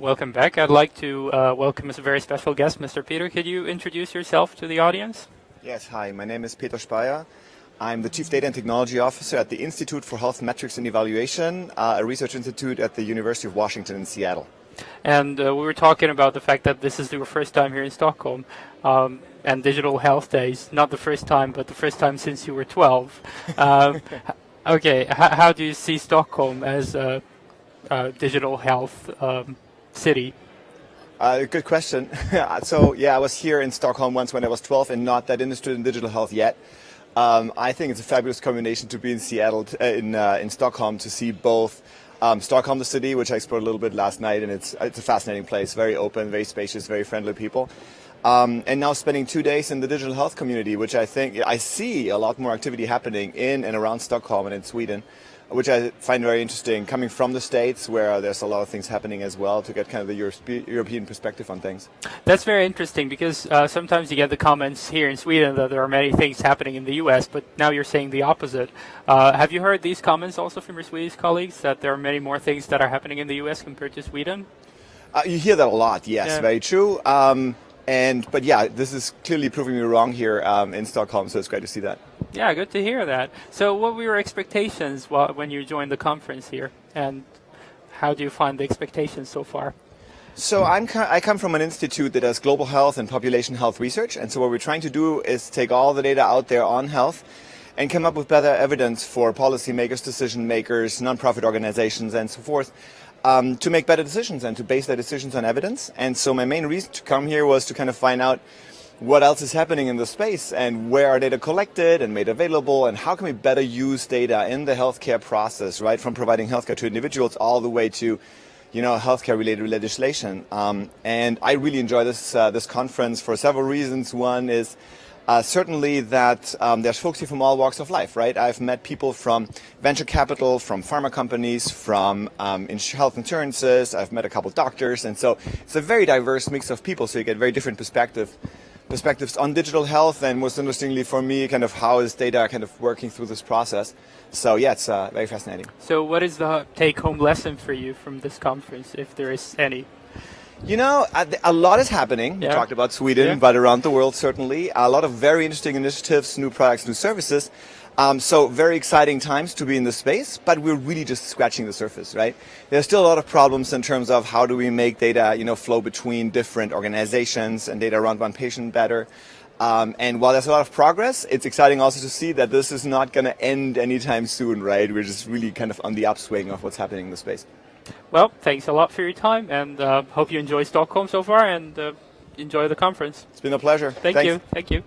Welcome back. I'd like to welcome a very special guest, Mr. Peter. Could you introduce yourself to the audience? Yes, hi. My name is Peter Speyer. I'm the Chief Data and Technology Officer at the Institute for Health Metrics and Evaluation, a research institute at the University of Washington in Seattle. And we were talking about the fact that this is your first time here in Stockholm, and Digital Health Days, not the first time, but the first time since you were 12. Okay, how do you see Stockholm as a digital health city? Good question. So, yeah, I was here in Stockholm once when I was 12 and not that interested in digital health yet. I think it's a fabulous combination to be in Seattle, in Stockholm, to see both Stockholm, the city, which I explored a little bit last night, and it's a fascinating place, very open, very spacious, very friendly people. And now spending 2 days in the digital health community, which I think I see a lot more activity happening in and around Stockholm and in Sweden, which I find very interesting, coming from the States, where there's a lot of things happening as well, to get kind of the European perspective on things. That's very interesting, because sometimes you get the comments here in Sweden that there are many things happening in the US, but now you're saying the opposite. Have you heard these comments also from your Swedish colleagues, that there are many more things that are happening in the US compared to Sweden? You hear that a lot, yes, yeah. Very true. But yeah, this is clearly proving me wrong here in Stockholm, so it's great to see that. Yeah, good to hear that. So what were your expectations when you joined the conference here, and how do you find the expectations so far? So I come from an institute that does global health and population health research, and so what we're trying to do is take all the data out there on health and come up with better evidence for policymakers, decision makers, nonprofit organizations, and so forth, to make better decisions and to base their decisions on evidence. And so my main reason to come here was to kind of find out what else is happening in the space and where are data collected and made available, and how can we better use data in the healthcare process, right, from providing healthcare to individuals all the way to, healthcare related legislation. And I really enjoy this conference for several reasons. One is certainly that there's folks here from all walks of life, right? I've met people from venture capital, from pharma companies, from health insurances. I've met a couple doctors, and so it's a very diverse mix of people, so you get very different perspectives on digital health, and most interestingly for me, kind of how is data kind of working through this process. So yeah, it's very fascinating. So what is the take-home lesson for you from this conference, if there is any? A lot is happening. Yeah. We talked about Sweden, but around the world certainly. A lot of very interesting initiatives, new products, new services. So very exciting times to be in the space, but we're really just scratching the surface, right? There's still a lot of problems in terms of how do we make data, flow between different organizations and data around one patient better. And while there's a lot of progress, it's exciting also to see that this is not going to end anytime soon, right? We're just really kind of on the upswing of what's happening in the space. Well, thanks a lot for your time, and hope you enjoy Stockholm so far, and enjoy the conference. It's been a pleasure. Thank you.